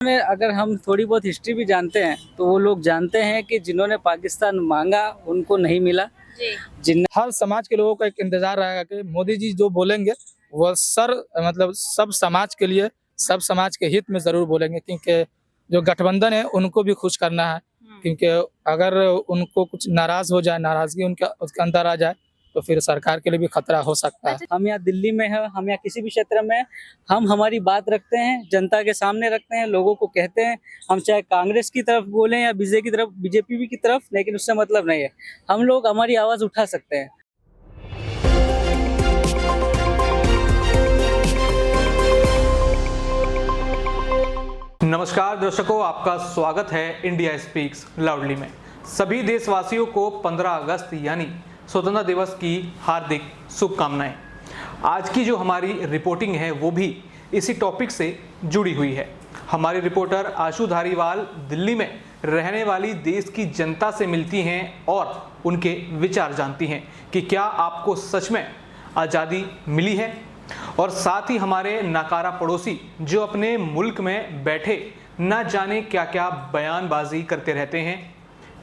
अगर हम थोड़ी बहुत हिस्ट्री भी जानते हैं तो वो लोग जानते हैं कि जिन्होंने पाकिस्तान मांगा उनको नहीं मिला। जी। जिन हर समाज के लोगों का एक इंतजार रहेगा कि मोदी जी जो बोलेंगे वो मतलब सब समाज के लिए, सब समाज के हित में जरूर बोलेंगे, क्योंकि जो गठबंधन है उनको भी खुश करना है। क्योंकि अगर उनको कुछ नाराज हो जाए, नाराजगी उसके अंदर आ जाए तो फिर सरकार के लिए भी खतरा हो सकता है। हम यहाँ दिल्ली में है, हम यहाँ किसी भी क्षेत्र में हैं, हम हमारी बात रखते हैं, जनता के सामने रखते हैं, लोगों को कहते हैं। हम चाहे कांग्रेस की तरफ बोलें या बीजेपी की तरफ, लेकिन उससे मतलब नहीं है। हम लोग हमारी आवाज उठा सकते हैं। नमस्कार दर्शकों, आपका स्वागत है इंडिया स्पीक्स लाउडली में। सभी देशवासियों को 15 अगस्त यानी स्वतंत्रता दिवस की हार्दिक शुभकामनाएं। आज की जो हमारी रिपोर्टिंग है वो भी इसी टॉपिक से जुड़ी हुई है। हमारी रिपोर्टर आशु धारीवाल दिल्ली में रहने वाली देश की जनता से मिलती हैं और उनके विचार जानती हैं कि क्या आपको सच में आज़ादी मिली है। और साथ ही हमारे नाकारा पड़ोसी जो अपने मुल्क में बैठे न जाने क्या क्या बयानबाजी करते रहते हैं।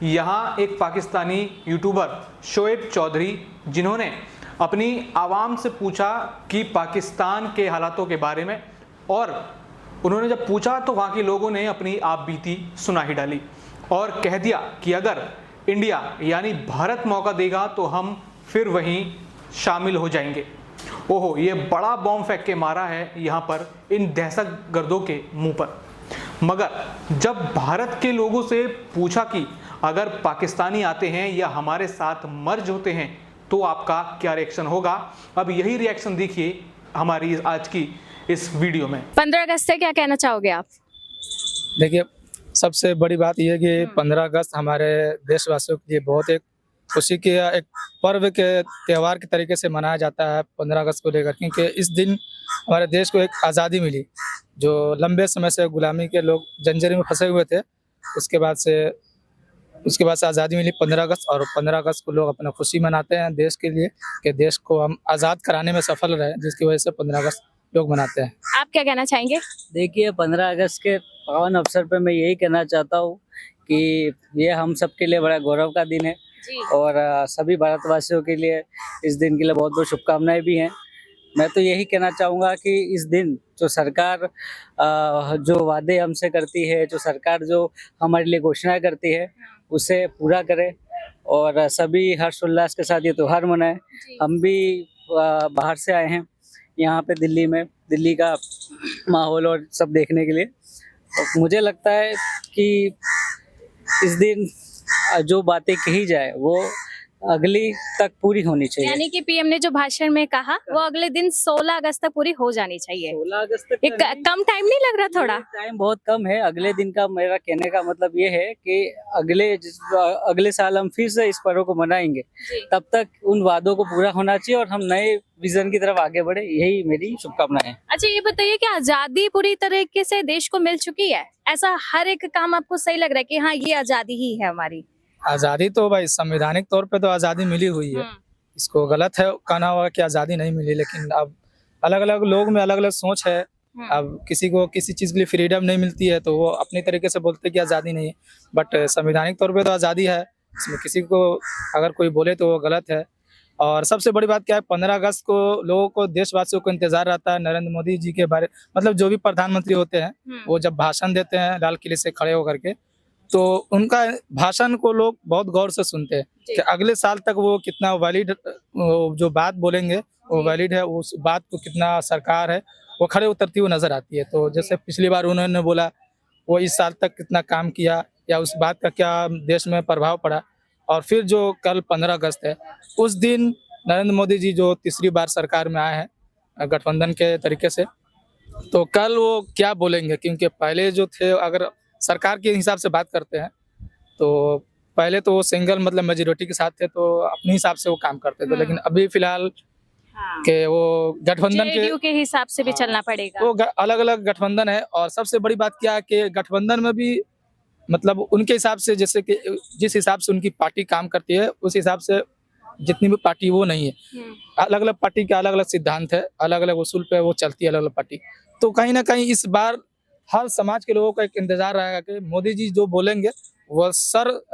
यहाँ एक पाकिस्तानी यूट्यूबर शोएब चौधरी, जिन्होंने अपनी आवाम से पूछा कि पाकिस्तान के हालातों के बारे में, और उन्होंने जब पूछा तो वहाँ के लोगों ने अपनी आप बीती सुना ही डाली और कह दिया कि अगर इंडिया यानी भारत मौका देगा तो हम फिर वहीं शामिल हो जाएंगे। ओहो, ये बड़ा बॉम्ब फेंक के मारा है यहाँ पर इन दहशतगर्दों के मुंह पर। मगर जब भारत के लोगों से पूछा कि अगर पाकिस्तानी आते हैं या हमारे साथ मर्ज होते हैं तो आपका क्या रिएक्शन होगा, अब यही रिएक्शन देखिए हमारी आज की इस वीडियो में। 15 अगस्त से क्या कहना चाहोगे आप? देखिए, सबसे बड़ी बात यह है कि 15 अगस्त हमारे देशवासियों के लिए बहुत एक खुशी के एक पर्व के त्यौहार के तरीके से मनाया जाता है 15 अगस्त को लेकर, क्योंकि इस दिन हमारे देश को एक आज़ादी मिली। जो लंबे समय से गुलामी के लोग जंजीर में फंसे हुए थे, उसके बाद से आज़ादी मिली 15 अगस्त। और 15 अगस्त को लोग अपना खुशी मनाते हैं देश के लिए कि देश को हम आज़ाद कराने में सफल रहे, जिसकी वजह से 15 अगस्त लोग मनाते हैं। आप क्या कहना चाहेंगे? देखिए, 15 अगस्त के पावन अवसर पर मैं यही कहना चाहता हूँ कि ये हम सबके लिए बड़ा गौरव का दिन है और सभी भारतवासियों के लिए इस दिन के लिए बहुत बहुत शुभकामनाएं भी हैं। मैं तो यही कहना चाहूँगा कि इस दिन जो सरकार जो वादे हमसे करती है, जो सरकार जो हमारे लिए घोषणाएं करती है, उसे पूरा करे और सभी हर्षोल्लास के साथ ये त्यौहार मनाएं। हम भी बाहर से आए हैं यहाँ पे दिल्ली में, दिल्ली का माहौल और सब देखने के लिए। तो मुझे लगता है कि इस दिन जो बातें कही जाए वो अगली तक पूरी होनी चाहिए। यानी कि पीएम ने जो भाषण में कहा वो अगले दिन 16 अगस्त तक पूरी हो जानी चाहिए। 16 अगस्त तक एक कम टाइम नहीं लग रहा? थोड़ा टाइम बहुत कम है। अगले दिन का मेरा कहने का मतलब ये है कि अगले साल हम फिर से इस पर्व को मनाएंगे। तब तक उन वादों को पूरा होना चाहिए और हम नए विजन की तरफ आगे बढ़े, यही मेरी शुभकामनाएं है। अच्छा, ये बताइए कि आजादी पूरी तरीके से देश को मिल चुकी है? ऐसा हर एक काम आपको सही लग रहा है कि हाँ ये आजादी ही है हमारी? आज़ादी तो भाई संवैधानिक तौर पे तो आज़ादी मिली हुई है। इसको गलत है कहना होगा कि आज़ादी नहीं मिली, लेकिन अब अलग अलग लोग में अलग अलग सोच है। अब किसी को किसी चीज़ के लिए फ्रीडम नहीं मिलती है तो वो अपनी तरीके से बोलते हैं कि आज़ादी नहीं है, बट संवैधानिक तौर पे तो आज़ादी है। इसमें किसी को अगर कोई बोले तो वो गलत है। और सबसे बड़ी बात क्या है, 15 अगस्त को लोगों को, देशवासियों को इंतजार रहता है नरेंद्र मोदी जी के बारे, मतलब जो भी प्रधानमंत्री होते हैं वो जब भाषण देते हैं लाल किले से खड़े होकर के, तो उनका भाषण को लोग बहुत गौर से सुनते हैं कि अगले साल तक वो कितना वैलिड, जो बात बोलेंगे वो वैलिड है, उस बात को कितना सरकार है वो खड़े उतरती हुई नजर आती है। तो जैसे पिछली बार उन्होंने बोला वो इस साल तक कितना काम किया या उस बात का क्या देश में प्रभाव पड़ा। और फिर जो कल 15 अगस्त है, उस दिन नरेंद्र मोदी जी जो तीसरी बार सरकार में आए हैं गठबंधन के तरीके से, तो कल वो क्या बोलेंगे, क्योंकि पहले जो थे, अगर सरकार के हिसाब से बात करते हैं तो पहले तो वो सिंगल मतलब मेजोरिटी के साथ थे तो अपने हिसाब से वो काम करते थे, लेकिन अभी फिलहाल के वो गठबंधन के हिसाब से भी चलना पड़ेगा। वो अलग अलग गठबंधन है। और सबसे बड़ी बात क्या है कि गठबंधन में भी मतलब उनके हिसाब से, जैसे कि जिस हिसाब से उनकी पार्टी काम करती है उस हिसाब से जितनी भी पार्टी वो नहीं है। अलग अलग पार्टी के अलग अलग सिद्धांत है, अलग अलग उसूल पे वो चलती है अलग अलग पार्टी। तो कहीं ना कहीं इस बार हर समाज के लोगों का एक इंतजार रहेगा कि मोदी जी जो बोलेंगे वो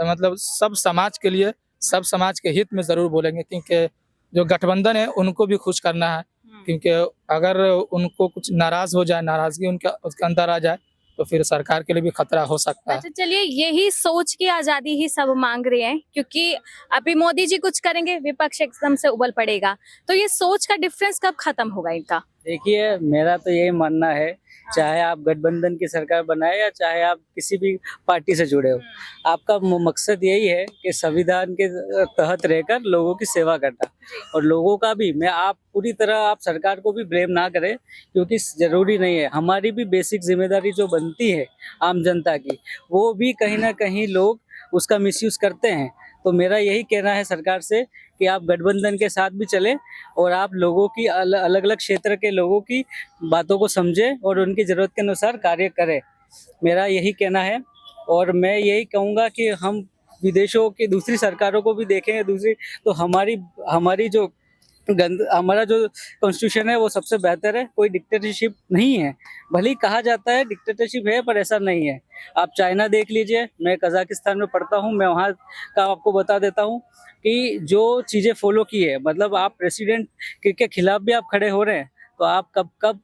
मतलब सब समाज के लिए, सब समाज के हित में जरूर बोलेंगे, क्योंकि जो गठबंधन है उनको भी खुश करना है। क्योंकि अगर उनको कुछ नाराज हो जाए, नाराजगी उसके अंदर आ जाए, तो फिर सरकार के लिए भी खतरा हो सकता है। अच्छा चलिए, यही सोच की आजादी ही सब मांग रहे हैं, क्योंकि अभी मोदी जी कुछ करेंगे विपक्ष एकदम से उबल पड़ेगा, तो ये सोच का डिफरेंस कब खत्म होगा इनका? देखिए, मेरा तो यही मानना है, चाहे आप गठबंधन की सरकार बनाए या चाहे आप किसी भी पार्टी से जुड़े हो, आपका मकसद यही है कि संविधान के तहत रहकर लोगों की सेवा करना। और लोगों का भी, मैं आप पूरी तरह आप सरकार को भी ब्लेम ना करें, क्योंकि जरूरी नहीं है। हमारी भी बेसिक जिम्मेदारी जो बनती है आम जनता की, वो भी कहीं ना कहीं लोग उसका मिसयूज करते हैं। तो मेरा यही कहना है सरकार से कि आप गठबंधन के साथ भी चलें और आप लोगों की अलग अलग क्षेत्र के लोगों की बातों को समझें और उनकी ज़रूरत के अनुसार कार्य करें। मेरा यही कहना है। और मैं यही कहूँगा कि हम विदेशों की दूसरी सरकारों को भी देखें, दूसरी तो हमारी जो हमारा जो कॉन्स्टिट्यूशन है वो सबसे बेहतर है। कोई डिक्टेटरशिप नहीं है, भले ही कहा जाता है डिक्टेटरशिप है, पर ऐसा नहीं है। आप चाइना देख लीजिए, मैं कजाकिस्तान में पढ़ता हूँ, मैं वहाँ का आपको बता देता हूँ कि जो चीज़ें फॉलो की है, मतलब आप प्रेसिडेंट के खिलाफ भी आप खड़े हो रहे हैं, तो आप कब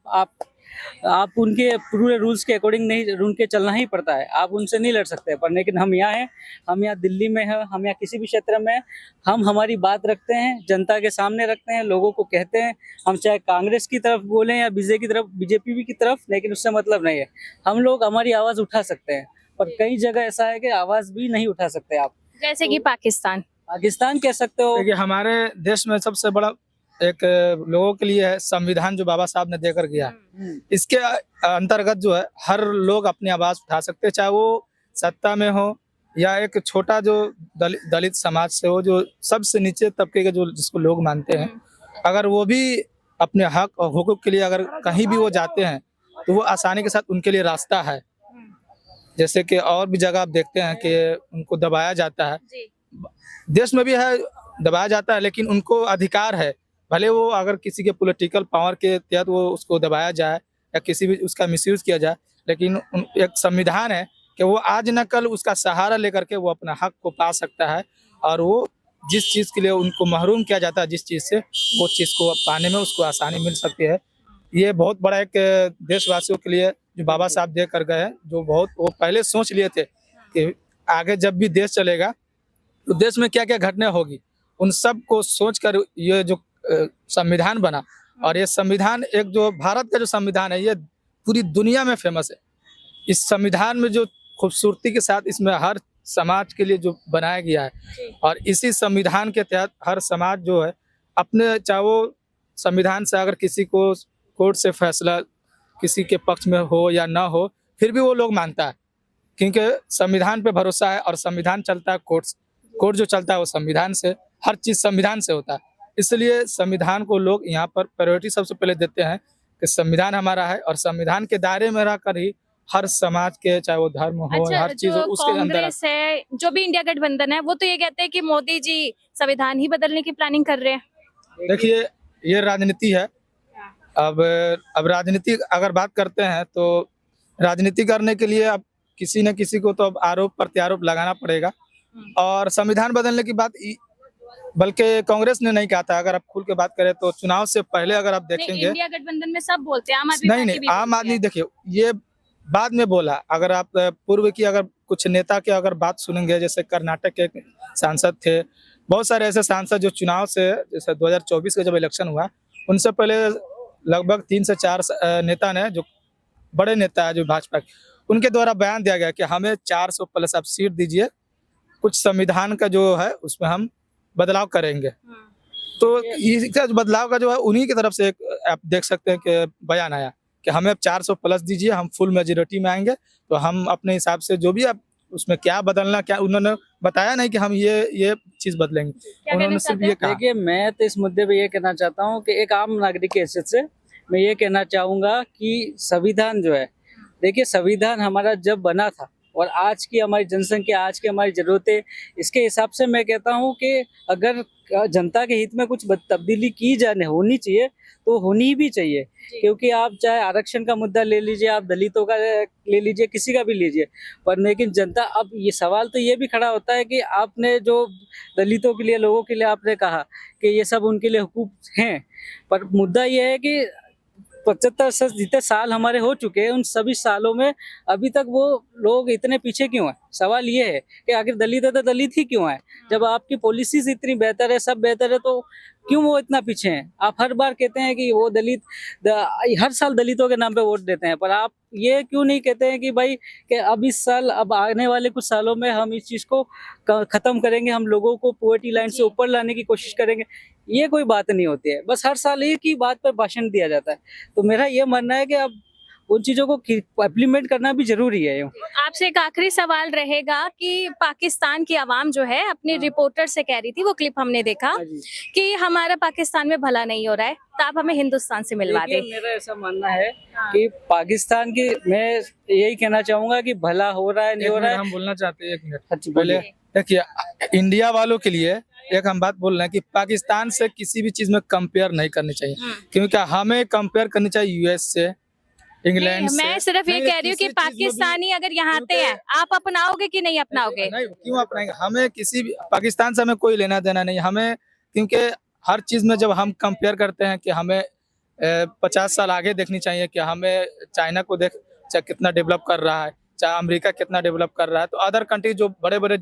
आप उनके पूरे रूल्स के अकॉर्डिंग नहीं, उनके चलना ही पड़ता है। आप उनसे नहीं लड़ सकते। पर लेकिन हम यहाँ हैं, हम यहाँ दिल्ली में हैं, हम यहाँ किसी भी क्षेत्र में हैं, हम हमारी बात रखते हैं, जनता के सामने रखते हैं, लोगों को कहते हैं। हम चाहे कांग्रेस की तरफ बोलें या बीजेपी की तरफ, लेकिन उससे मतलब नहीं है। हम लोग हमारी आवाज़ उठा सकते हैं, पर कई जगह ऐसा है कि आवाज़ भी नहीं उठा सकते आप। जैसे कि पाकिस्तान कह सकते हो। देखिए, हमारे देश में सबसे बड़ा एक लोगों के लिए है संविधान, जो बाबा साहब ने देकर गया। इसके अंतर्गत जो है हर लोग अपनी आवाज उठा सकते हैं, चाहे वो सत्ता में हो या एक छोटा जो दलित समाज से हो, जो सबसे नीचे तबके के जो जिसको लोग मानते हैं, अगर वो भी अपने हक और हुकूक के लिए अगर कहीं भी वो जाते हैं, तो वो आसानी के साथ उनके लिए रास्ता है। जैसे कि और भी जगह आप देखते हैं कि उनको दबाया जाता है, देश में भी है, दबाया जाता है, लेकिन उनको अधिकार है, भले वो अगर किसी के पॉलिटिकल पावर के तहत वो उसको दबाया जाए या किसी भी उसका मिसयूज किया जाए, लेकिन एक संविधान है कि वो आज न कल उसका सहारा लेकर के वो अपना हक को पा सकता है। और वो जिस चीज़ के लिए उनको महरूम किया जाता है, जिस चीज़ से, वो चीज़ को पाने में उसको आसानी मिल सकती है। ये बहुत बड़ा एक देशवासियों के लिए जो बाबा साहब दे कर गए हैं, जो बहुत वो पहले सोच लिए थे कि आगे जब भी देश चलेगा तो देश में क्या क्या घटना होगी, उन सब को सोच कर ये जो संविधान बना। और ये संविधान, एक जो भारत का जो संविधान है, ये पूरी दुनिया में फेमस है। इस संविधान में जो खूबसूरती के साथ इसमें हर समाज के लिए जो बनाया गया है, और इसी संविधान के तहत हर समाज जो है अपने, चाहे वो संविधान से अगर किसी को कोर्ट से फैसला किसी के पक्ष में हो या ना हो, फिर भी वो लोग मानता है, क्योंकि संविधान पे भरोसा है। और संविधान चलता है कोर्ट जो चलता है वो संविधान से, हर चीज़ संविधान से होता है। इसलिए संविधान को लोग यहाँ पर प्रायोरिटी सबसे पहले देते हैं कि संविधान हमारा है, और संविधान के दायरे में रहकर ही हर समाज के, चाहे वो धर्म हो, अच्छा, हर चीज हो, उसके अंदर। कांग्रेस है, जो भी इंडिया गठबंधन है, वो तो ये कहते हैं कि मोदी जी संविधान ही बदलने की प्लानिंग कर रहे हैं। देखिए, ये राजनीति है। अब राजनीति अगर बात करते हैं, तो राजनीति करने के लिए अब किसी न किसी को तो अब आरोप प्रत्यारोप लगाना पड़ेगा। और संविधान बदलने की बात बल्कि कांग्रेस ने नहीं कहा था। अगर आप खुल के बात करें तो चुनाव से पहले अगर आप देखेंगे, इंडिया गठबंधन में सब बोलते हैं, आम आदमी नहीं, आम आदमी, देखिए ये बाद में बोला। अगर आप पूर्व की अगर कुछ नेता के अगर बात सुनेंगे, जैसे कर्नाटक के सांसद थे, बहुत सारे ऐसे सांसद जो चुनाव से, जैसे 2024 का जब इलेक्शन हुआ, उनसे पहले लगभग 3 से 4 नेता ने, जो बड़े नेता है जो भाजपा के, उनके द्वारा बयान दिया गया कि हमें 400 प्लस आप सीट दीजिए, कुछ संविधान का जो है उसमें हम बदलाव करेंगे। तो इसका बदलाव का जो है उन्हीं की तरफ से एक आप देख सकते हैं कि बयान आया कि हमें 400 प्लस दीजिए, हम फुल मेजोरिटी में आएंगे, तो हम अपने हिसाब से जो भी आप उसमें क्या बदलना, क्या उन्होंने बताया नहीं कि हम ये चीज बदलेंगे, उन्होंने सिर्फ ये कहा। देखिए, मैं तो इस मुद्दे पे ये कहना चाहता हूँ कि एक आम नागरिक की हैसियत से मैं ये कहना चाहूँगा कि संविधान जो है, देखिए संविधान हमारा जब बना था और आज की हमारी जनसंख्या, आज की हमारी ज़रूरतें, इसके हिसाब से मैं कहता हूँ कि अगर जनता के हित में कुछ तब्दीली की जाने होनी चाहिए तो होनी भी चाहिए, क्योंकि आप चाहे आरक्षण का मुद्दा ले लीजिए, आप दलितों का ले लीजिए, किसी का भी लीजिए, पर लेकिन जनता, अब ये सवाल तो ये भी खड़ा होता है कि आपने जो दलितों के लिए, लोगों के लिए आपने कहा कि ये सब उनके लिए हुकूक हैं, पर मुद्दा ये है कि 75 से जितने साल हमारे हो चुके हैं, उन सभी सालों में अभी तक वो लोग इतने पीछे क्यों हैं? सवाल ये है कि आखिर दलित है तो दलित ही क्यों है? जब आपकी पॉलिसीज इतनी बेहतर है, सब बेहतर है, तो क्यों वो इतना पीछे हैं? आप हर बार कहते हैं कि वो दलित हर साल दलितों के नाम पे वोट देते हैं, पर आप ये क्यों नहीं कहते हैं कि भाई कि अब इस साल, अब आने वाले कुछ सालों में हम इस चीज़ को खत्म करेंगे, हम लोगों को पॉवर्टी लाइन से ऊपर लाने की कोशिश करेंगे। ये कोई बात नहीं होती है, बस हर साल एक ही बात पर भाषण दिया जाता है। तो मेरा ये मानना है कि अब उन चीज़ों को इम्प्लीमेंट करना भी जरूरी है। आपसे एक आखिरी सवाल रहेगा कि पाकिस्तान की आवाम जो है अपनी रिपोर्टर से कह रही थी, वो क्लिप हमने देखा कि हमारा पाकिस्तान में भला नहीं हो रहा है, तो आप हमें हिंदुस्तान से मिलवा दें। मेरा ऐसा मानना है कि पाकिस्तान की, मैं यही कहना चाहूंगा कि भला हो रहा है, नहीं हो रहा है। हम बोलना चाहते हैं 1 मिनट अच्छी पहले। बोलिए। देखिए, इंडिया वालों के लिए एक हम बात बोल रहे हैं कि पाकिस्तान से किसी भी चीज में कंपेयर नहीं करनी चाहिए, क्योंकि हमें कंपेयर करनी चाहिए यूएस से, इंग्लैंड से। मैं सिर्फ ये नहीं, कह रही हूँ कि किसी चीज में भी- पाकिस्तानी अगर यहाँ आते हैं, आप अपनाओगे कि नहीं अपनाओगे? नहीं, क्यों अपनाएंगे? हमें किसी भी पाकिस्तान से हमें कोई लेना देना नहीं हमें, क्योंकि हर चीज में जब हम कंपेयर करते हैं कि हमें 50 साल आगे देखनी चाहिए कि हमें चाइना को देख चाहे कितना डेवलप कर रहा है, चाहे अमेरिका कितना डेवलप कर रहा है, तो अदर कंट्री जो बड़े बड़े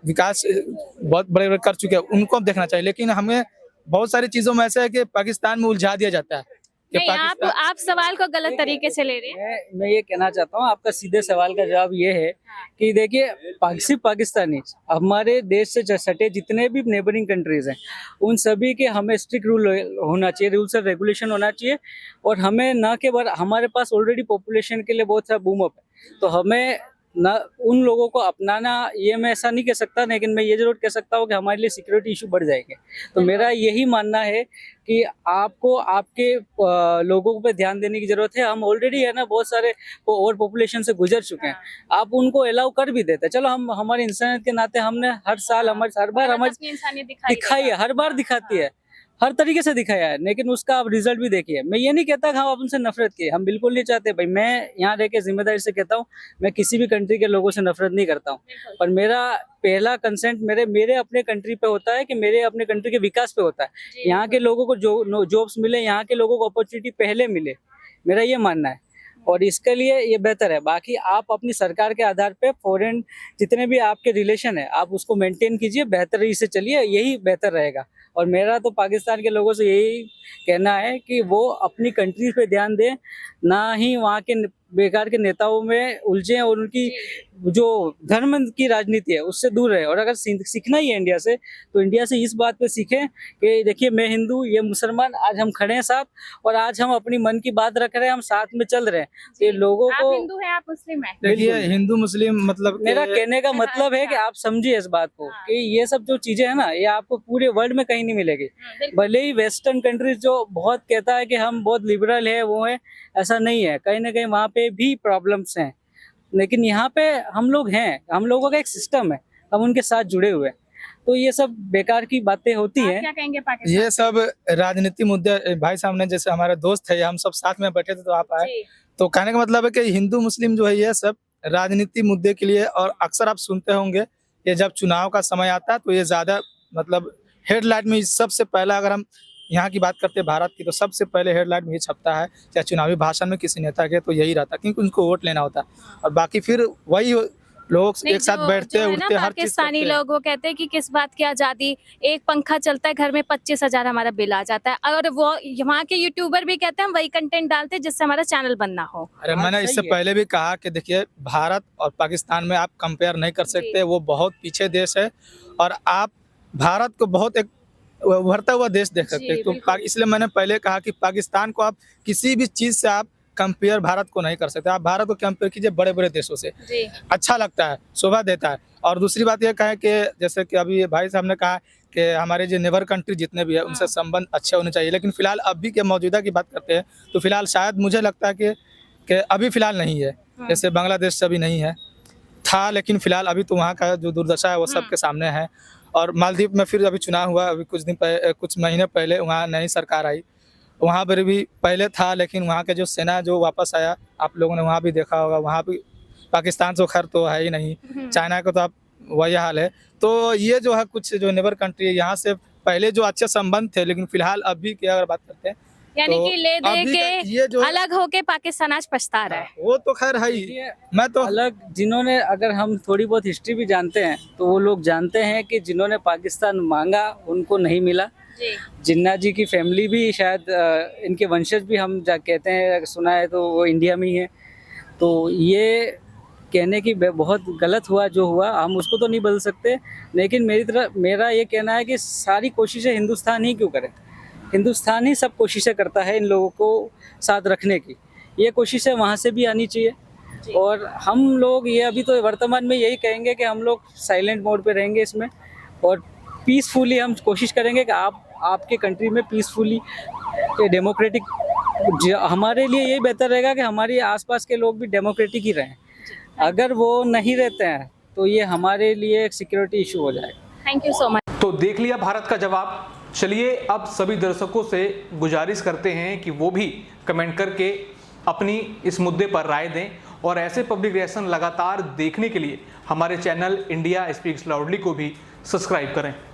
विकास बहुत बड़े बड़े कर चुके हैं उनको अब देखना चाहिए। लेकिन हमें बहुत सारी चीजों में ऐसा है कि पाकिस्तान में उलझा दिया जाता है कि नहीं, आप सवाल को गलत तरीके से ले रहे हैं। मैं ये कहना चाहता हूँ, आपका सीधे सवाल का जवाब ये है कि देखिए, सिर्फ पाकिस्तानी, हमारे देश से सटे जितने भी नेबरिंग कंट्रीज हैं, उन सभी के हमें स्ट्रिक्ट रूल होना चाहिए, रूल्स एंड रेगुलेशन होना चाहिए। और हमें ना के बार, हमारे पास ऑलरेडी पॉपुलेशन के लिए बहुत सारा बूम अप है, तो हमें ना उन लोगों को अपनाना, ये मैं ऐसा नहीं कह सकता, लेकिन मैं ये जरूर कह सकता हूँ कि हमारे लिए सिक्योरिटी इशू बढ़ जाएंगे। तो मेरा यही मानना है कि आपको आपके लोगों पे ध्यान देने की जरूरत है। हम ऑलरेडी है ना, बहुत सारे ओवर पॉपुलेशन से गुजर चुके हैं, आप उनको अलाउ कर भी देते हैं। चलो, हम हमारी इंसानियत के नाते हमने हर साल हर बार हमारी इंसानियत दिखाई है, हर बार दिखाती है, हर तरीके से दिखाया है, लेकिन उसका आप रिजल्ट भी देखिए। मैं ये नहीं कहता कि हम उनसे नफरत किए, हम बिल्कुल नहीं चाहते भाई। मैं यहाँ रह के जिम्मेदारी से कहता हूँ, मैं किसी भी कंट्री के लोगों से नफरत नहीं करता हूँ, पर मेरा पहला कंसेंट मेरे अपने कंट्री पे होता है कि मेरे अपने कंट्री के विकास पे होता है। यहाँ के लोगों को जॉब्स मिले, यहाँ के लोगों को अपॉर्चुनिटी पहले मिले, मेरा ये मानना है, और इसके लिए ये बेहतर है। बाकी आप अपनी सरकार के आधार पे फॉरेन जितने भी आपके रिलेशन है, आप उसको मेंटेन कीजिए, बेहतरी से चलिए, यही बेहतर रहेगा। और मेरा तो पाकिस्तान के लोगों से यही कहना है कि वो अपनी कंट्री पे ध्यान दें, ना ही वहाँ के बेकार के नेताओं में उलझे, और उनकी जो धर्म की राजनीति है उससे दूर रहे। और अगर सीखना ही है इंडिया से, तो इंडिया से इस बात पे सीखें कि देखिए, मैं हिंदू, ये मुसलमान, आज हम खड़े हैं साथ, और आज हम अपनी मन की बात रख रहे हैं, हम साथ में चल रहे हैं। ये लोगों को, आप हिंदू हैं, आप मुस्लिम हैं। देखिए, हिंदू मुस्लिम मतलब मेरा कहने का मतलब है कि आप समझिए इस बात को कि ये सब जो चीजें है ना, ये आपको पूरे वर्ल्ड में कहीं नहीं मिलेगी। भले ही वेस्टर्न कंट्रीज जो बहुत कहता है कि हम बहुत लिबरल है, वो है, ऐसा नहीं है, कहीं ना कहीं वहाँ पे भी प्रॉब्लम्स हैं, लेकिन यहाँ पे हम लोग हैं, हम लोगों का एक सिस्टम है, हम उनके साथ जुड़े हुए हैं। तो ये सब बेकार की बातें होती हैं। क्या कहेंगे पाकिस्तान? ये सब राजनीति मुद्दे, भाई साहब ने, जैसे हमारे दोस्त है, हम सब साथ में बैठे थे तो आप आए, तो कहने का मतलब है कि हिंदू मुस्लिम जो है ये सब राजनीति मुद्दे के लिए, और अक्सर आप सुनते होंगे ये जब चुनाव का समय आता है तो ये ज्यादा मतलब हेडलाइन में सबसे पहला, अगर हम यहाँ की बात करते हैं भारत की, तो सबसे पहले हेडलाइन में ये छपता है, चाहे चुनावी भाषण में किसी नेता के, तो यही रहता है, क्योंकि उनको वोट लेना होता है, और बाकी फिर वही लोग एक साथ बैठते उठते हर चीज पाकिस्तानी लोग वो कहते हैं कि किस बात की आजादी, एक पंखा चलता है घर में 25,000 हमारा बिल आ जाता है, और वो वहाँ के यूट्यूबर भी कहते हैं हम वही कंटेंट डालते हैं जिससे हमारा चैनल बंद ना हो। अरे मैंने इससे पहले भी कहा कि देखिए, भारत और पाकिस्तान में आप कंपेयर नहीं कर सकते, वो बहुत पीछे देश है, और आप भारत को बहुत एक उभरता हुआ देश देख सकते हैं। तो इसलिए मैंने पहले कहा कि पाकिस्तान को आप किसी भी चीज से आप कंपेयर भारत को नहीं कर सकते। आप भारत को कंपेयर कीजिए बड़े बड़े देशों से, अच्छा लगता है, शोभा देता है। और दूसरी बात यह कहें कि जैसे कि अभी भाई साहब ने कहा कि हमारे जो नेबर कंट्री जितने भी है उनसे संबंध अच्छे होने चाहिए, लेकिन फिलहाल अभी के मौजूदा की बात करते हैं तो फिलहाल शायद मुझे लगता है कि अभी फिलहाल नहीं है, जैसे बांग्लादेश से अभी नहीं है, था, लेकिन फिलहाल अभी तो वहाँ का जो दुर्दशा है वो सबके सामने है। और मालदीव में फिर अभी चुनाव हुआ, अभी कुछ महीने पहले वहाँ नई सरकार आई, वहाँ पर भी पहले था, लेकिन वहाँ के जो सेना जो वापस आया, आप लोगों ने वहाँ भी देखा होगा, वहाँ भी पाकिस्तान से खैर तो है ही नहीं, चाइना का तो आप वही हाल है। तो ये जो है कुछ जो नेबर कंट्री है, यहाँ से पहले जो अच्छे संबंध थे, लेकिन फिलहाल अभी की अगर बात करते हैं यानी तो कि ले दे अभी के ये जो अलग होके पाकिस्तान आज पछता रहा है। वो तो खैर है ही। मैं तो अलग, जिन्होंने, अगर हम थोड़ी बहुत हिस्ट्री भी जानते हैं तो वो लोग जानते हैं कि जिन्होंने पाकिस्तान मांगा उनको नहीं मिला। जी। जिन्ना जी की फैमिली भी शायद इनके वंशज भी हम कहते हैं, सुना है तो वो इंडिया में ही है। तो ये कहने की बहुत गलत हुआ जो हुआ, हम उसको तो नहीं बदल सकते, लेकिन मेरा ये कहना है कि सारी कोशिशें हिंदुस्तान ही क्यों करे। हिंदुस्तान ही सब कोशिशें करता है इन लोगों को साथ रखने की, ये कोशिशें वहाँ से भी आनी चाहिए। और हम लोग ये अभी तो वर्तमान में यही कहेंगे कि हम लोग साइलेंट मोड पे रहेंगे इसमें, और पीसफुली हम कोशिश करेंगे कि आपके कंट्री में पीसफुली डेमोक्रेटिक, हमारे लिए यही बेहतर रहेगा कि हमारे आसपास के लोग भी डेमोक्रेटिक ही रहें। अगर वो नहीं रहते हैं तो ये हमारे लिए एक सिक्योरिटी इशू हो जाएगा। Thank you so much. तो देख लिया भारत का जवाब। चलिए अब सभी दर्शकों से गुजारिश करते हैं कि वो भी कमेंट करके अपनी इस मुद्दे पर राय दें, और ऐसे पब्लिक रिएक्शन लगातार देखने के लिए हमारे चैनल इंडिया स्पीक्स लाउडली को भी सब्सक्राइब करें।